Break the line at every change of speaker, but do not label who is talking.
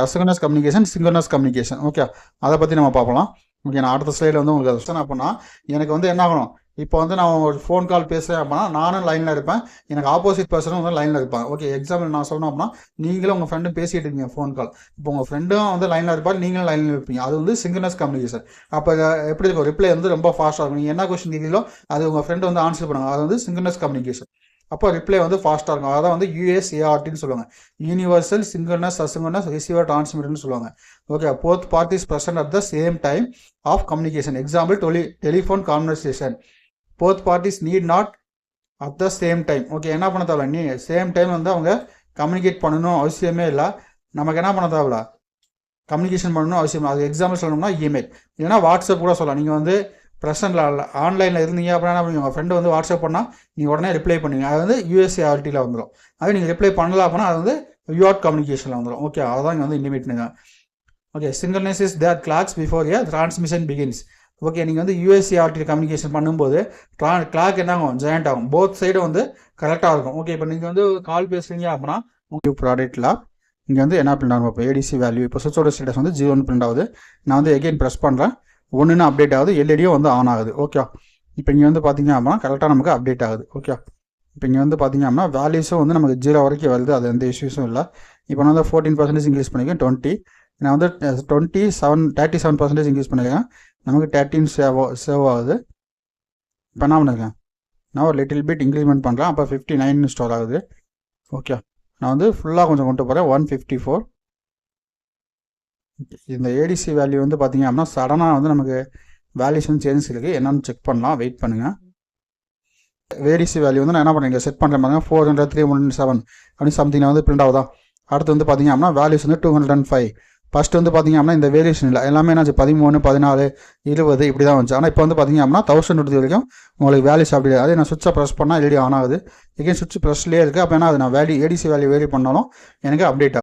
அசிங்கனஸ் communication, சிங்கனஸ் communication. Okay, அதை பற்றி நம்ம பார்க்கலாம். ஓகே, நான் அடுத்த ஸ்லைடில் வந்து உங்களுக்கு அதை அப்படின்னா எனக்கு வந்து என்ன ஆகணும், இப்போ வந்து நான் ஒரு ஃபோன் கால் பேசுகிறேன் அப்படின்னா நானும் லைனில் இருப்பேன், எனக்கு ஆப்போசிட் பர்சனும் வந்து லைனில் இருப்பாங்க. ஓகே, எக்ஸாம்பிள் நான் சொல்லணும் அப்படின்னா நீங்களும் உங்கள் ஃப்ரெண்டும் பேசிகிட்டு இருக்கீங்க ஃபோன் கால், இப்போ உங்கள் ஃப்ரெண்டும் வந்து லைனில் இருப்பார், நீங்களும் லைனில் இருப்பீங்க. அது வந்து சிங்கனஸ் கம்யூனிகேஷன். அப்போ எப்படி இருக்கும், ரிப்ளை வந்து ரொம்ப ஃபாஸ்ட்டாக இருக்கும். நீங்கள் என்ன கொஸ்டின் கேட்குறீங்களோ அது உங்கள் ஃப்ரெண்டு வந்து ஆன்சர் பண்ணுவாங்க. அது வந்து சிங்கனஸ் கம்யூனிகேஷன். அப்போ ரிப்ளை வந்து ஃபாஸ்ட்டாக இருக்கும். அதான் வந்து USARTன்னு சொல்லுவாங்க, யூனிவர்சல் சிங்கனஸ் அசிங்கனஸ் ரிசீவர் டிரான்ஸ்மிட்டர்னு சொல்லுவாங்க. Okay, both parties present at the same time of communication. Example telephone conversation. Both parties need not at the same time. Okay, என்ன பண்ண தேவை, நீ சேம் டைம் வந்து அவங்க கம்யூனிகேட் பண்ணணும் அவசியமே இல்லை. நமக்கு என்ன பண்ண தேவையில்ல, கம்யூனிகேஷன் பண்ணணும் அவசியம். அது எக்ஸாம்பிள் சொல்லணும்னா இமெயில், இல்லைனா வாட்ஸ்அப் கூட சொல்லலாம். நீங்கள் வந்து ப்ரெசென்ட்டில் ஆன்லைனில் இருந்தீங்க அப்படின்னா என்ன பண்ணுவீங்க, உங்கள் ஃப்ரெண்டு வந்து வாட்ஸ்அப் பண்ணால் நீங்கள் உடனே ரிப்ளை பண்ணுவீங்க. அது வந்து USARTயில் வந்துடும். அது நீங்கள் ரிப்ளை பண்ணலாம் அப்படின்னா அது வந்து UART கம்யூனிகேஷனில் வந்துடும். ஓகே, அதான் இங்கே வந்து இன்டிமேட்னுங்க. Okay, synchronous is there clocks before a transmission begins. Okay, நீங்கள் வந்து USART கம்யூனிகேஷன் பண்ணும்போது கிளாக் என்ன ஆகும், ஜாயிண்ட் ஆகும். போத் சைடும் வந்து கரெக்டாக இருக்கும். ஓகே, இப்போ நீங்கள் வந்து கால் பேசுகிறீங்க அப்படின்னா உங்களுக்கு ப்ராடக்ட்டில் இங்கே வந்து என்ன பிரிண்ட் ஆகும், இப்போ ADC வேல்யூ இப்போ சுவிட்சோட ஸ்டேட்டஸ் வந்து 0 பிரிண்ட் ஆகுது. நான் வந்து எகெயின் ப்ரெஸ் பண்ணுறேன், ஒன்றுன்னு அப்டேட் ஆகுது, எல்இடியும் வந்து ஆன் ஆகுது. ஓகே, இப்போ இங்கே வந்து பார்த்தீங்க அப்படின்னா கரெக்டாக நமக்கு அப்டேட் ஆகுது. ஓகே, இப்போ இங்கே வந்து பார்த்தீங்க அப்படின்னா வேல்யூஸும் வந்து நமக்கு 0 வரைக்கும் வருது, அது எந்த இஷ்யூஸும் இல்லை. இப்போ நான் வந்து 14% இன்க்ரீஸ் பண்ணிக்கேன், 20. நான் வந்து 37% இன்க்ரீஸ் பண்ணியிருக்கேன், நமக்கு 13 சேவ் ஆகுது. இப்போ என்ன பண்ணிருக்கேன், நான் ஒரு லிட்டில் பிட் இன்க்ரீஸ்மெண்ட் பண்ணுறேன், அப்போ 59 ஸ்டோர் ஆகுது. ஓகே, நான் வந்து ஃபுல்லாக கொஞ்சம் கொண்டு போகிறேன், 154. இந்த ADC வேல்யூ வந்து பார்த்தீங்க அப்படின்னா சடனாக வந்து நமக்கு வேல்யூஸ் வந்து சேஞ்சஸ் இருக்குது, என்னென்னு செக் பண்ணலாம், வெயிட் பண்ணுங்கள். ADC வேல்யூ வந்து நான் என்ன பண்ணுறேன், செட் பண்ணுறேன் பாருங்கள், 400, 307 அப்படின்னு சம்திங் வந்து பிரிண்ட் ஆகுதா. அடுத்து வந்து பார்த்தீங்க அப்படின்னா வேல்யூஸ் வந்து 205. ஃபஸ்ட்டு வந்து பார்த்தீங்க அப்படின்னா இந்த வேரியேஷன் இல்லை, எல்லாமே என்னாச்சு 13, 14, 20 இப்படி தான் வந்துச்சு. ஆனால் இப்போ வந்து பார்த்தீங்க அப்படின்னா 1000 வரைக்கும் உங்களுக்கு வேல்யூஸ் அப்படி. அதே நான் சுவிட்சை ப்ரெஸ் பண்ணால் எல்இடி ஆன் ஆகுது, எகெயின் சுவிட்ச் ப்ரெஸ்லேயே இருக்குது. அப்போ என்ன அது நான் ADC வேல்யூ வேரி பண்ணாலும் எனக்கு அப்டேட் ஆகும்.